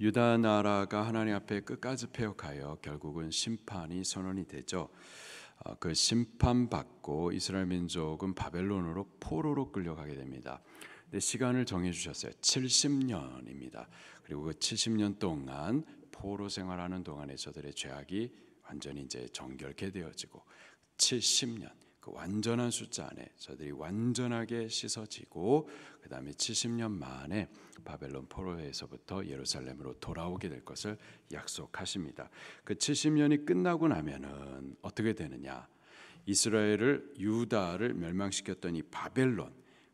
유다 나라가 하나님 앞에 끝까지 패역하여 결국은 심판이 선언이 되죠. 그 심판받고 이스라엘 민족은 바벨론으로 포로로 끌려가게 됩니다. 근데 시간을 정해 주셨어요. 70년입니다. 그리고 그 70년 동안 포로 생활하는 동안에 저들의 죄악이 완전히 이제 정결케 되어지고 70년 그 완전한 숫자 안에 저들이 완전하게 씻어지고 그 다음에 70년 만에 바벨론 포로에서부터 예루살렘으로 돌아오게 될 것을 약속하십니다. 그 70년이 끝나고 나면은 어떻게 되느냐? 이스라엘을 유다를 멸망시켰던 이 바벨론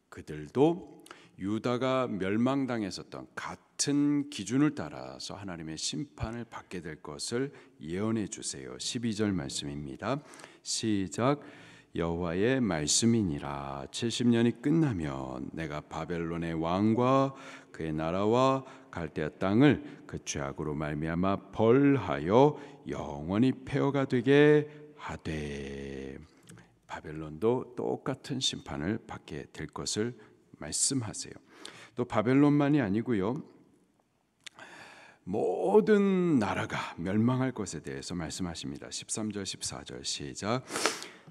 그들도 유다가 멸망당했었던 같은 기준을 따라서 하나님의 심판을 받게 될 것을 예언해 주세요. 12절 말씀입니다. 시작. 여호와의 말씀이니라. 70년이 끝나면 내가 바벨론의 왕과 그의 나라와 갈대아 땅을 그 죄악으로 말미암아 벌하여 영원히 폐허가 되게 하되. 바벨론도 똑같은 심판을 받게 될 것을 말씀하세요. 또 바벨론만이 아니고요, 모든 나라가 멸망할 것에 대해서 말씀하십니다. 13절 14절 시작.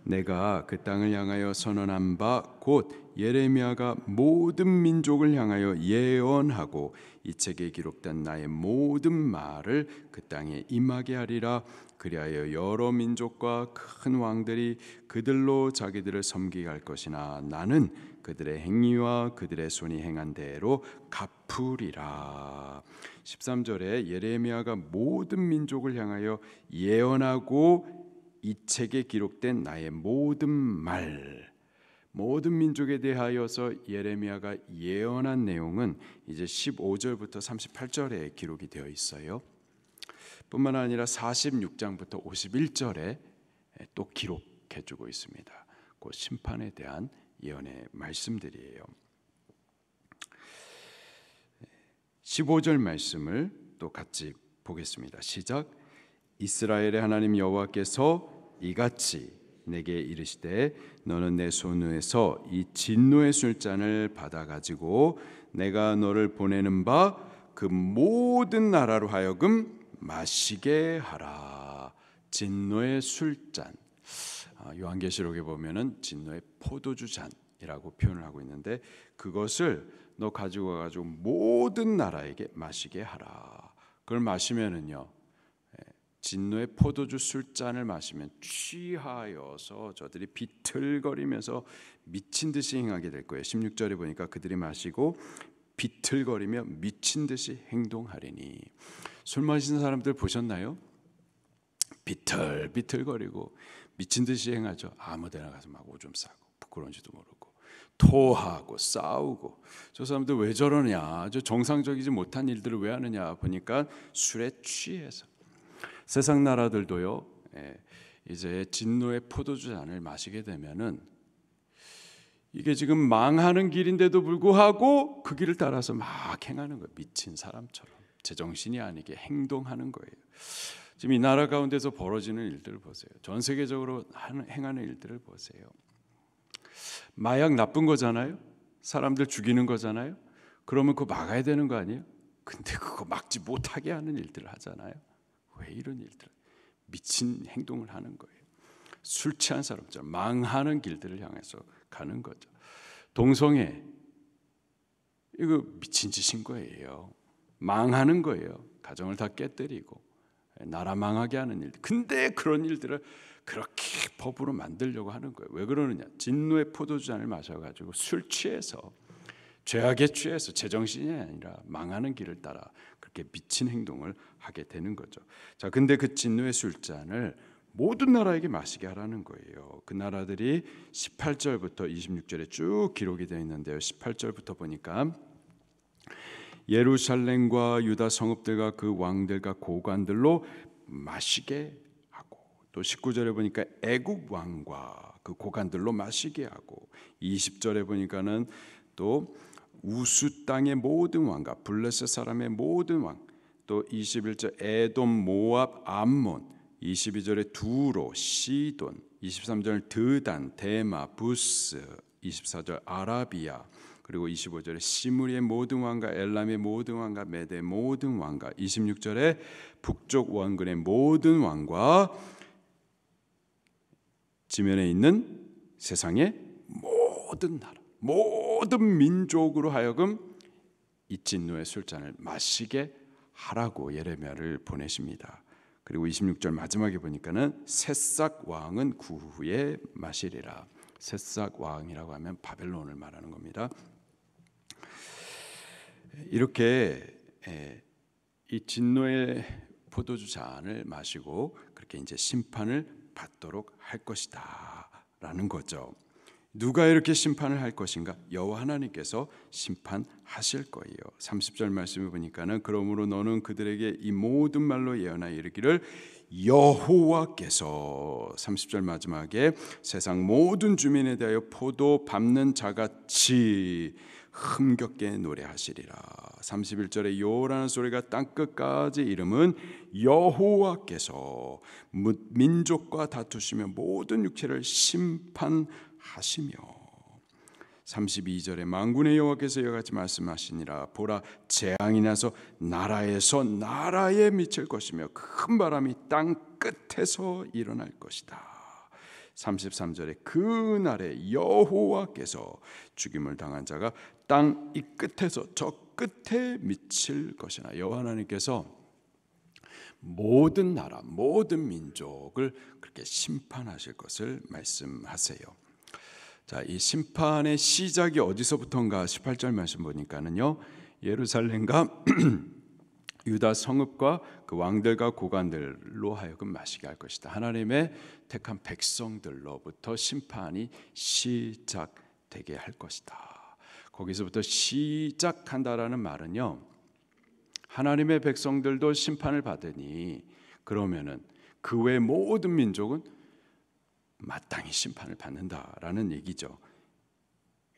내가 그 땅을 향하여 선언한 바 곧 예레미야가 모든 민족을 향하여 예언하고 이 책에 기록된 나의 모든 말을 그 땅에 임하게 하리라. 그리하여 여러 민족과 큰 왕들이 그들로 자기들을 섬기게 할 것이나 나는 그들의 행위와 그들의 손이 행한 대로 갚으리라. 13절에 예레미야가 모든 민족을 향하여 예언하고 이 책에 기록된 나의 모든 말, 모든 민족에 대하여서 예레미야가 예언한 내용은 이제 15절부터 38절에 기록이 되어 있어요. 뿐만 아니라 46장부터 51절에 또 기록해주고 있습니다. 그 심판에 대한 예언의 말씀들이에요. 15절 말씀을 또 같이 보겠습니다. 시작. 이스라엘의 하나님 여호와께서 이같이 내게 이르시되 너는 내 손에서 이 진노의 술잔을 받아 가지고 내가 너를 보내는 바 그 모든 나라로 하여금 마시게 하라. 진노의 술잔. 요한계시록에 보면은 진노의 포도주 잔이라고 표현을 하고 있는데 그것을 너 가지고 가지고 모든 나라에게 마시게 하라. 그걸 마시면은요, 진노의 포도주 술잔을 마시면 취하여서 저들이 비틀거리면서 미친 듯이 행하게 될 거예요. 16절에 보니까 그들이 마시고 비틀거리며 미친 듯이 행동하리니. 술 마시는 사람들 보셨나요? 비틀비틀거리고 미친 듯이 행하죠. 아무데나 가서 막 오줌 싸고 부끄러운지도 모르고 토하고 싸우고. 저 사람들 왜 저러냐? 저 정상적이지 못한 일들을 왜 하느냐 보니까 술에 취해서. 세상 나라들도요, 이제 진노의 포도주 잔을 마시게 되면은 이게 지금 망하는 길인데도 불구하고 그 길을 따라서 막 행하는 거예요. 미친 사람처럼 제정신이 아니게 행동하는 거예요. 지금 이 나라 가운데서 벌어지는 일들을 보세요. 전 세계적으로 행하는 일들을 보세요. 마약 나쁜 거잖아요. 사람들 죽이는 거잖아요. 그러면 그거 막아야 되는 거 아니에요? 근데 그거 막지 못하게 하는 일들을 하잖아요. 왜 이런 일들? 미친 행동을 하는 거예요. 술 취한 사람처럼 망하는 길들을 향해서 가는 거죠. 동성애 이거 미친 짓인 거예요. 망하는 거예요. 가정을 다 깨뜨리고 나라 망하게 하는 일들. 근데 그런 일들을 그렇게 법으로 만들려고 하는 거예요. 왜 그러느냐? 진노의 포도주잔을 마셔가지고 술 취해서 죄악에 취해서 제정신이 아니라 망하는 길을 따라 그렇게 미친 행동을 하게 되는 거죠. 자, 근데 그 진노의 술잔을 모든 나라에게 마시게 하라는 거예요. 그 나라들이 18절부터 26절에 쭉 기록이 되어 있는데요. 18절부터 보니까 예루살렘과 유다 성읍들과 그 왕들과 고관들로 마시게 하고, 또 19절에 보니까 애굽 왕과 그 고관들로 마시게 하고, 20절에 보니까는 또 우수 땅의 모든 왕과 블레셋 사람의 모든 왕, 또 21절 에돔, 모압, 암몬, 22절에 두로, 시돈, 23절 드단, 데마, 부스, 24절 아라비아, 그리고 25절에 시므리의 모든 왕과 엘람의 모든 왕과 메대의 모든 왕과 26절에 북쪽 원근의 모든 왕과 지면에 있는 세상의 모든 나라 모든 민족으로 하여금 이 진노의 술잔을 마시게 하라고 예레미야를 보내십니다. 그리고 26절 마지막에 보니까는 새싹 왕은 그 후에 마시리라. 새싹 왕이라고 하면 바벨론을 말하는 겁니다. 이렇게 이 진노의 포도주 잔을 마시고 그렇게 이제 심판을 받도록 할 것이다라는 거죠. 누가 이렇게 심판을 할 것인가? 여호와 하나님께서 심판하실 거예요. 30절 말씀을 보니까는 그러므로 너는 그들에게 이 모든 말로 예언하여 이르기를 여호와께서 30절 마지막에 세상 모든 주민에 대하여 포도 밟는 자같이 흥겹게 노래하시리라. 31절에 여호라는 소리가 땅끝까지 이름은 여호와께서 민족과 다투시며 모든 육체를 심판하시며 32절에 만군의 여호와께서 이같이 말씀하시니라. 보라 재앙이 나서 나라에서 나라에 미칠 것이며 큰 바람이 땅 끝에서 일어날 것이다. 33절에 그 날에 여호와께서 죽임을 당한 자가 땅 이 끝에서 저 끝에 미칠 것이나 여호와 하나님께서 모든 나라 모든 민족을 그렇게 심판하실 것을 말씀하세요. 자, 이 심판의 시작이 어디서부터인가 18절 말씀 보니까는요. 예루살렘과 유다 성읍과 그 왕들과 고관들로 하여금 마시게 할 것이다. 하나님의 택한 백성들로부터 심판이 시작되게 할 것이다. 거기서부터 시작한다라는 말은요. 하나님의 백성들도 심판을 받으니 그러면은 그 외 모든 민족은 마땅히 심판을 받는다라는 얘기죠.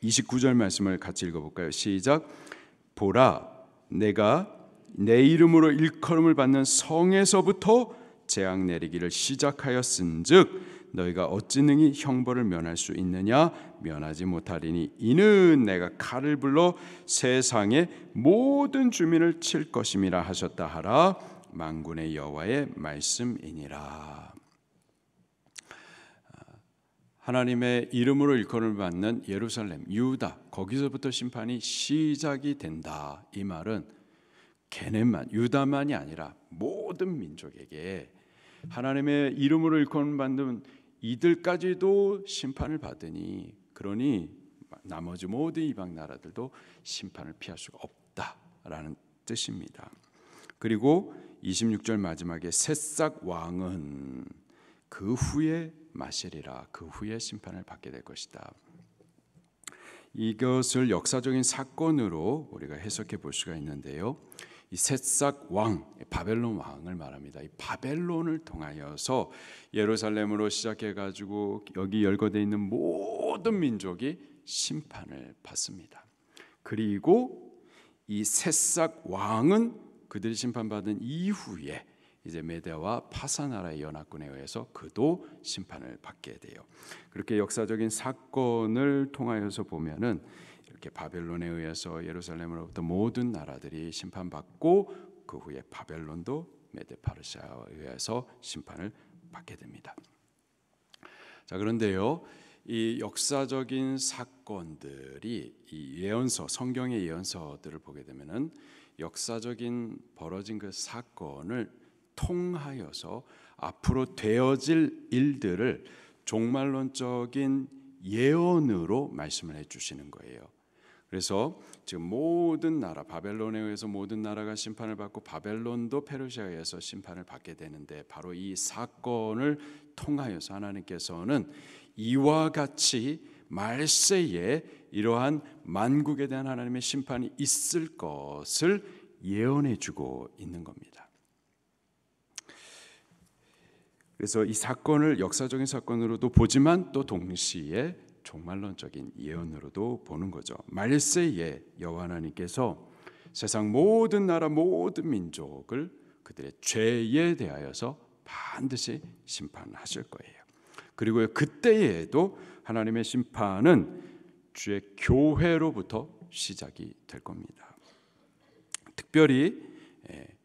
29절 말씀을 같이 읽어볼까요? 시작. 보라 내가 내 이름으로 일컬음을 받는 성에서부터 재앙 내리기를 시작하였은즉 너희가 어찌 능히 형벌을 면할 수 있느냐? 면하지 못하리니 이는 내가 칼을 불러 세상의 모든 주민을 칠 것임이라 하셨다 하라. 만군의 여호와의 말씀이니라. 하나님의 이름으로 일컬음을 받는 예루살렘, 유다 거기서부터 심판이 시작이 된다. 이 말은 걔네만 유다만이 아니라 모든 민족에게 하나님의 이름으로 일컬음을 받는 이들까지도 심판을 받으니 그러니 나머지 모든 이방 나라들도 심판을 피할 수가 없다라는 뜻입니다. 그리고 26절 마지막에 새싹 왕은 그 후에 마시리라. 그 후에 심판을 받게 될 것이다. 이것을 역사적인 사건으로 우리가 해석해 볼 수가 있는데요. 이 새싹 왕, 바벨론 왕을 말합니다. 이 바벨론을 통하여서 예루살렘으로 시작해 가지고 여기 열거되어 있는 모든 민족이 심판을 받습니다. 그리고 이 새싹 왕은 그들이 심판받은 이후에 이제 메대와 파사 나라의 연합군에 의해서 그도 심판을 받게 돼요. 그렇게 역사적인 사건을 통하여서 보면은 이렇게 바벨론에 의해서 예루살렘으로부터 모든 나라들이 심판받고 그 후에 바벨론도 메대 파르시아에 의해서 심판을 받게 됩니다. 자, 그런데요. 이 역사적인 사건들이 이 예언서, 성경의 예언서들을 보게 되면은 역사적인 벌어진 그 사건을 통하여서 앞으로 되어질 일들을 종말론적인 예언으로 말씀을 해주시는 거예요. 그래서 지금 모든 나라, 바벨론에 의해서 모든 나라가 심판을 받고 바벨론도 페르시아에 의해서 심판을 받게 되는데 바로 이 사건을 통하여서 하나님께서는 이와 같이 말세에 이러한 만국에 대한 하나님의 심판이 있을 것을 예언해주고 있는 겁니다. 그래서 이 사건을 역사적인 사건으로도 보지만 또 동시에 종말론적인 예언으로도 보는 거죠. 말세에 여호와 하나님께서 세상 모든 나라 모든 민족을 그들의 죄에 대하여서 반드시 심판하실 거예요. 그리고 그때에도 하나님의 심판은 주의 교회로부터 시작이 될 겁니다. 특별히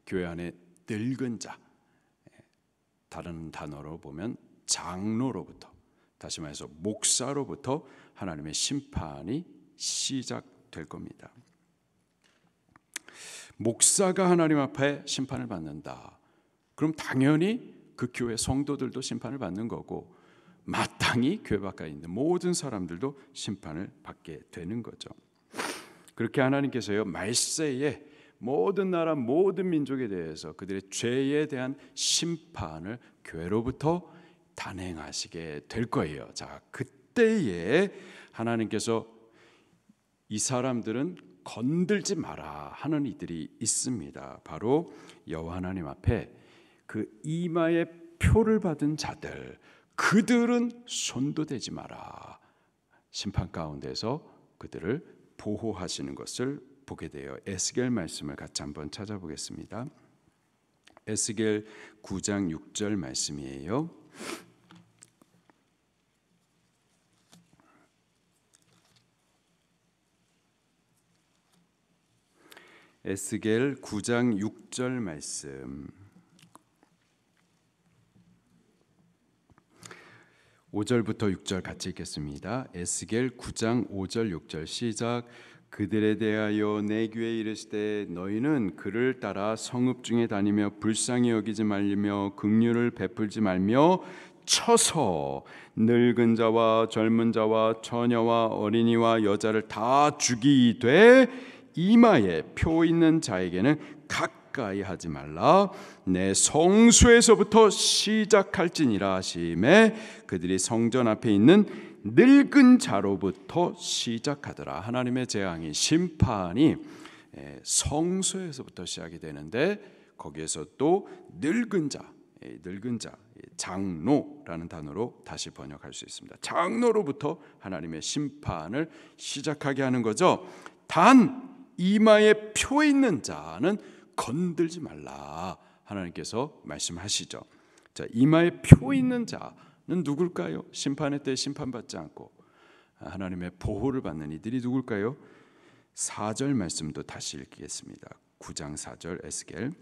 교회 안에 늙은 자, 다른 단어로 보면 장로로부터, 다시 말해서 목사로부터 하나님의 심판이 시작될 겁니다. 목사가 하나님 앞에 심판을 받는다. 그럼 당연히 그 교회 성도들도 심판을 받는 거고, 마땅히 교회 밖에 있는 모든 사람들도 심판을 받게 되는 거죠. 그렇게 하나님께서요, 말세에 모든 나라 모든 민족에 대해서 그들의 죄에 대한 심판을 교회로부터 단행하시게 될 거예요. 자, 그때에 하나님께서 이 사람들은 건들지 마라 하는 이들이 있습니다. 바로 여호와 하나님 앞에 그 이마에 표를 받은 자들, 그들은 손도 대지 마라. 심판 가운데서 그들을 보호하시는 것을 보게 돼요. 에스겔 말씀을 같이 한번 찾아보겠습니다. 에스겔 9장 6절 말씀이에요. 에스겔 9장 6절 말씀. 5절부터 6절 같이 읽겠습니다. 에스겔 9장 5절 6절 시작. 그들에 대하여 내 귀에 이르시되 너희는 그를 따라 성읍 중에 다니며 불쌍히 여기지 말며 긍휼을 베풀지 말며 쳐서 늙은 자와 젊은 자와 처녀와 어린이와 여자를 다 죽이되 이마에 표 있는 자에게는 가까이 하지 말라. 내 성소에서부터 시작할지니라 하시매 그들이 성전 앞에 있는 늙은 자로부터 시작하더라. 하나님의 재앙이, 심판이 성소에서부터 시작이 되는데 거기에서 또 늙은 자, 장로라는 단어로 다시 번역할 수 있습니다. 장로로부터 하나님의 심판을 시작하게 하는 거죠. 단 이마에 표 있는 자는 건들지 말라 하나님께서 말씀하시죠. 자, 이마에 표 있는 자는 누굴까요? 심판의 때 심판받지 않고 하나님의 보호를 받는 이들이 누굴까요? 4절 말씀도 다시 읽겠습니다. 9장 4절 에스겔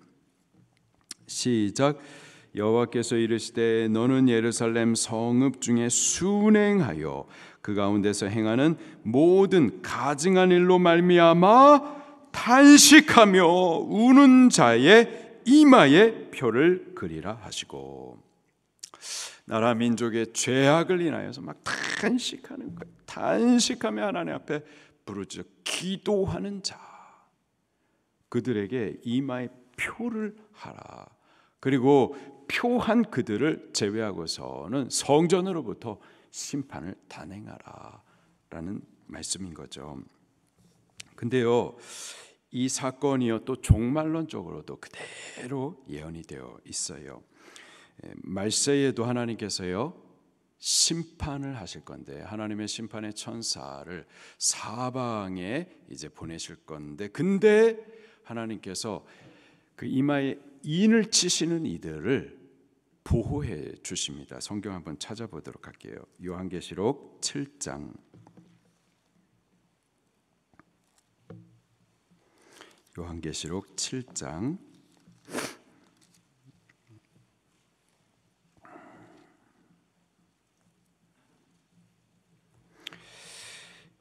시작. 여호와께서 이르시되 너는 예루살렘 성읍 중에 순행하여 그 가운데서 행하는 모든 가증한 일로 말미암아 탄식하며 우는 자의 이마에 표를 그리라 하시고. 나라 민족의 죄악을 인하여서 막 탄식하는 거예요. 탄식하며 하나님 앞에 부르짖어 기도하는 자, 그들에게 이마에 표를 하라. 그리고 표한 그들을 제외하고서는 성전으로부터 심판을 단행하라 라는 말씀인 거죠. 근데요, 이 사건이요 또 종말론적으로도 그대로 예언이 되어 있어요. 말세에도 하나님께서요 심판을 하실 건데, 하나님의 심판의 천사를 사방에 이제 보내실 건데, 근데 하나님께서 그 이마에 인을 치시는 이들을 보호해 주십니다. 성경 한번 찾아보도록 할게요. 요한계시록 7장. 요한계시록 7장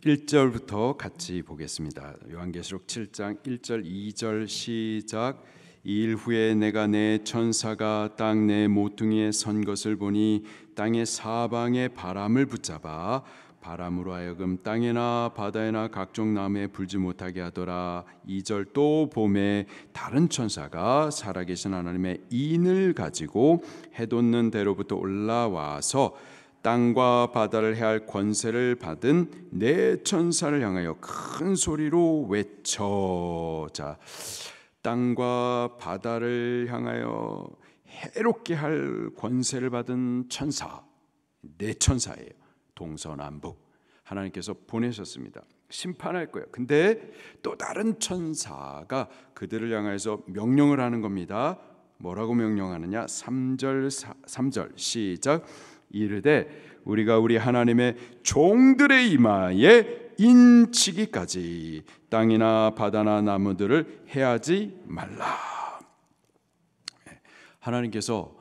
1절부터 같이 보겠습니다. 요한계시록 7장 1절 2절 시작. 이일 후에 내가 내 천사가 땅 내 모퉁이에 선 것을 보니 땅의 사방에 바람을 붙잡아 바람으로 하여금 땅에나 바다에나 각종 나무에 불지 못하게 하더라. 2절 또 봄에 다른 천사가 살아계신 하나님의 인을 가지고 해돋는 데로부터 올라와서 땅과 바다를 해할 권세를 받은 네 천사를 향하여 큰 소리로 외쳐. 자, 땅과 바다를 향하여 해롭게 할 권세를 받은 천사, 네 천사예요. 동서남북 하나님께서 보내셨습니다. 심판할 거예요. 근데 또 다른 천사가 그들을 향해서 명령을 하는 겁니다. 뭐라고 명령하느냐? 3절 시작. 이르되 우리가 우리 하나님의 종들의 이마에 인치기까지 땅이나 바다나 나무들을 해하지 말라. 하나님께서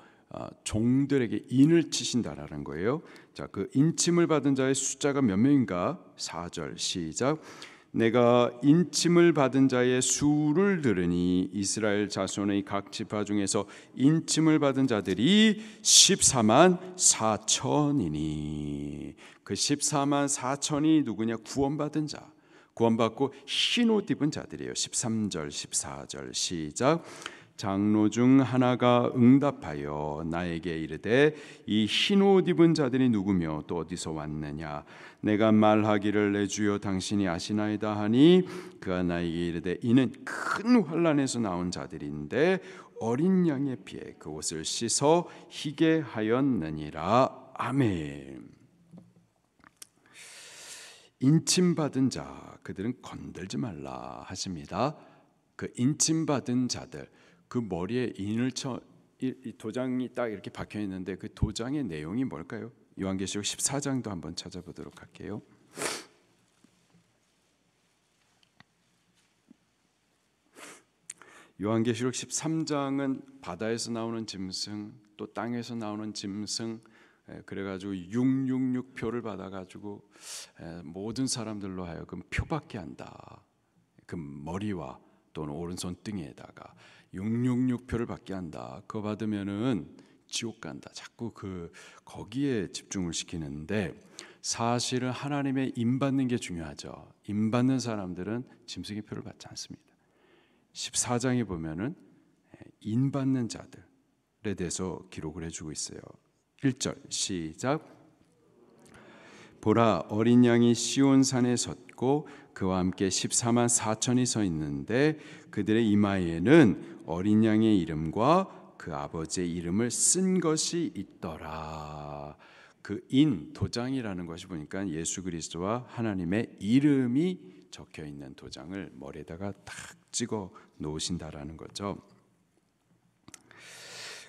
종들에게 인을 치신다라는 거예요. 자, 그 인침을 받은 자의 숫자가 몇 명인가? 4절 시작. 내가 인침을 받은 자의 수를 들으니 이스라엘 자손의 각 지파 중에서 인침을 받은 자들이 14만 4천이니 그 14만 4천이 누구냐? 구원받은 자, 구원받고 흰 옷 입은 자들이에요. 13절 14절 시작. 장로 중 하나가 응답하여 나에게 이르되 이 흰 옷 입은 자들이 누구며 또 어디서 왔느냐? 내가 말하기를 내 주여 당신이 아시나이다 하니 그가 나에게 이르되 이는 큰 환난에서 나온 자들인데 어린 양의 피에 그 옷을 씻어 희게 하였느니라. 아멘. 인침받은 자 그들은 건들지 말라 하십니다. 그 인침받은 자들, 그 머리에 인을 쳐 이 도장이 딱 이렇게 박혀 있는데 그 도장의 내용이 뭘까요? 요한계시록 14장도 한번 찾아보도록 할게요. 요한계시록 13장은 바다에서 나오는 짐승, 또 땅에서 나오는 짐승, 그래가지고 666표를 받아가지고 모든 사람들로 하여금 표받게 한다. 그 머리와 또는 오른손 등에다가 666표를 받게 한다. 그거 받으면은 지옥 간다. 자꾸 거기에 집중을 시키는데 사실은 하나님의 임 받는 게 중요하죠. 임 받는 사람들은 짐승의 표를 받지 않습니다. 14장에 보면은 임 받는 자들에 대해서 기록을 해주고 있어요. 1절 시작. 보라 어린 양이 시온 산에 섰고 그와 함께 14만 4천이 서 있는데 그들의 이마에는 어린 양의 이름과 그 아버지의 이름을 쓴 것이 있더라. 그 인 도장이라는 것이 보니까 예수 그리스도와 하나님의 이름이 적혀 있는 도장을 머리에다가 딱 찍어 놓으신다라는 거죠.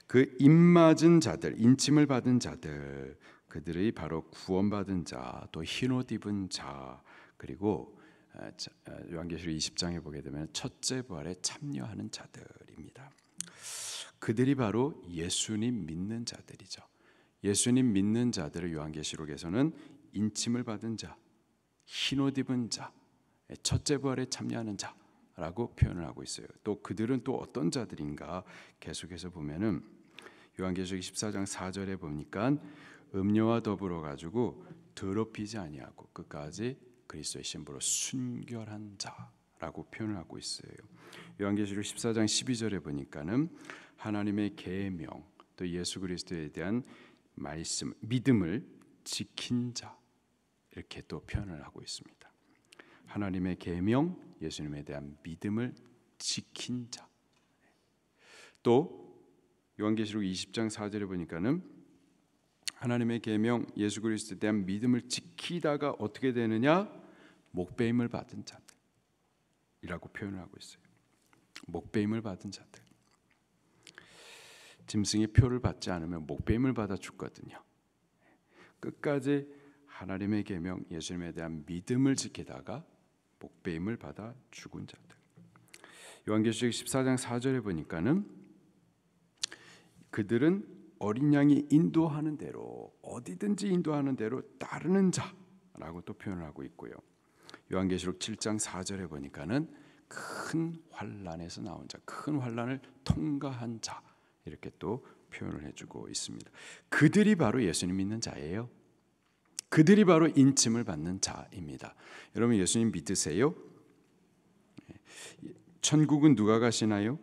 그 임맞은 자들, 인침을 받은 자들, 그들이 바로 구원받은 자, 또 흰옷 입은 자, 그리고 요한계시록 20장에 보게 되면 첫째 부활에 참여하는 자들입니다. 그들이 바로 예수님 믿는 자들이죠. 예수님 믿는 자들을 요한계시록에서는 인침을 받은 자, 흰옷 입은 자, 첫째 부활에 참여하는 자라고 표현을 하고 있어요. 또 그들은 또 어떤 자들인가 계속해서 보면은 요한계시록 14장 4절에 보니까 음료와 더불어 가지고 더럽히지 아니하고 끝까지 그리스도의 신부로 순결한 자라고 표현을 하고 있어요. 요한계시록 14장 12절에 보니까는 하나님의 계명 또 예수 그리스도에 대한 말씀, 믿음을 지킨 자 이렇게 또 표현을 하고 있습니다. 하나님의 계명, 예수님에 대한 믿음을 지킨 자. 또 요한계시록 20장 4절에 보니까는 하나님의 계명, 예수 그리스도에 대한 믿음을 지키다가 어떻게 되느냐? 목배임을 받은 자들이라고 표현을 하고 있어요. 목배임을 받은 자들. 짐승의 표를 받지 않으면 목배임을 받아 죽거든요. 끝까지 하나님의 계명, 예수님에 대한 믿음을 지키다가 목배임을 받아 죽은 자들. 요한계시록 14장 4절에 보니까는 그들은 어린 양이 인도하는 대로 어디든지 인도하는 대로 따르는 자라고 또 표현을 하고 있고요. 요한계시록 7장 4절에 보니까는 큰 환난에서 나온 자, 큰 환난을 통과한 자 이렇게 또 표현을 해주고 있습니다. 그들이 바로 예수님 믿는 자예요. 그들이 바로 인침을 받는 자입니다. 여러분 예수님 믿으세요? 천국은 누가 가시나요?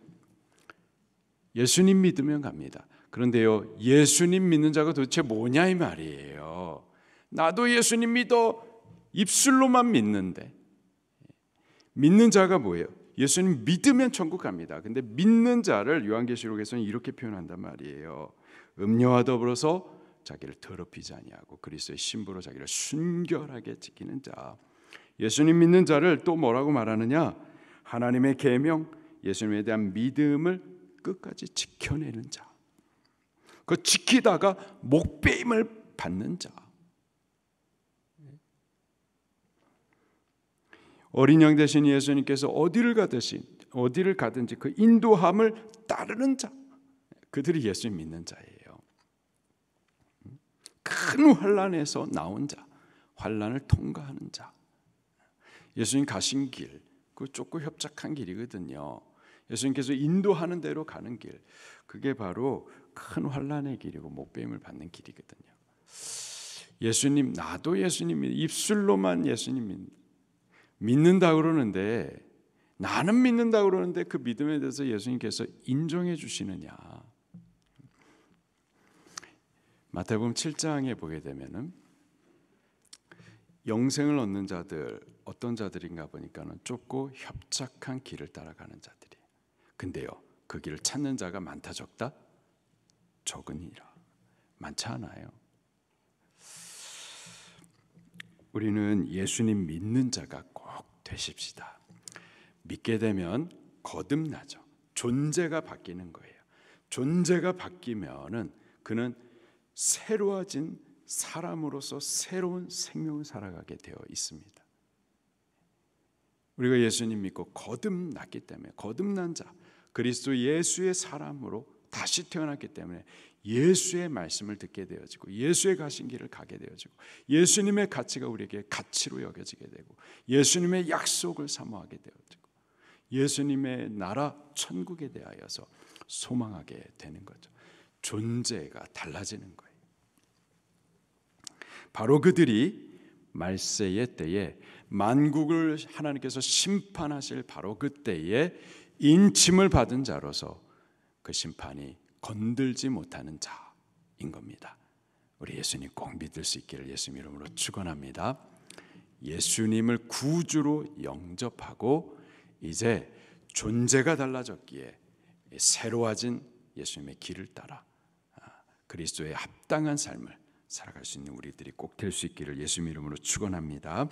예수님 믿으면 갑니다. 그런데요, 예수님 믿는 자가 도대체 뭐냐 이 말이에요. 나도 예수님 믿어 입술로만 믿는데 믿는 자가 뭐예요? 예수님 믿으면 천국 갑니다. 근데 믿는 자를 요한계시록에서는 이렇게 표현한단 말이에요. 음료와 더불어서 자기를 더럽히지 아니하고 그리스도의 신부로 자기를 순결하게 지키는 자. 예수님 믿는 자를 또 뭐라고 말하느냐? 하나님의 계명, 예수님에 대한 믿음을 끝까지 지켜내는 자. 그 지키다가 목배임을 받는 자. 어린 양 되신 예수님께서 어디를 가든지 그 인도함을 따르는 자, 그들이 예수님 믿는 자예요. 큰 환난에서 나온 자, 환난을 통과하는 자. 예수님 가신 길, 그 좁고 협착한 길이거든요. 예수님께서 인도하는 대로 가는 길, 그게 바로 큰 환난의 길이고 목배임을 받는 길이거든요. 예수님, 나도 예수님 입술로만 예수님 믿는다 그러는데, 나는 믿는다 그러는데 그 믿음에 대해서 예수님께서 인정해 주시느냐. 마태복음 7장에 보게 되면은 영생을 얻는 자들 어떤 자들인가 보니까는 좁고 협착한 길을 따라가는 자들이. 근데요, 그 길을 찾는 자가 많다 적다? 적으니라. 많지 않아요. 우리는 예수님 믿는 자가 꼭 되십시다. 믿게 되면 거듭나죠. 존재가 바뀌는 거예요. 존재가 바뀌면은 그는 새로워진 사람으로서 새로운 생명을 살아가게 되어 있습니다. 우리가 예수님 믿고 거듭났기 때문에, 거듭난 자, 그리스도 예수의 사람으로 다시 태어났기 때문에 예수의 말씀을 듣게 되어지고 예수의 가신 길을 가게 되어지고 예수님의 가치가 우리에게 가치로 여겨지게 되고 예수님의 약속을 사모하게 되어지고 예수님의 나라 천국에 대하여서 소망하게 되는 거죠. 존재가 달라지는 거예요. 바로 그들이 말세의 때에 만국을 하나님께서 심판하실 바로 그때에 인침을 받은 자로서 그 심판이 건들지 못하는 자인 겁니다. 우리 예수님 꼭 믿을 수 있기를 예수님 이름으로 축원합니다. 예수님을 구주로 영접하고 이제 존재가 달라졌기에 새로워진 예수님의 길을 따라 그리스도의 합당한 삶을 살아갈 수 있는 우리들이 꼭 될 수 있기를 예수님 이름으로 축원합니다.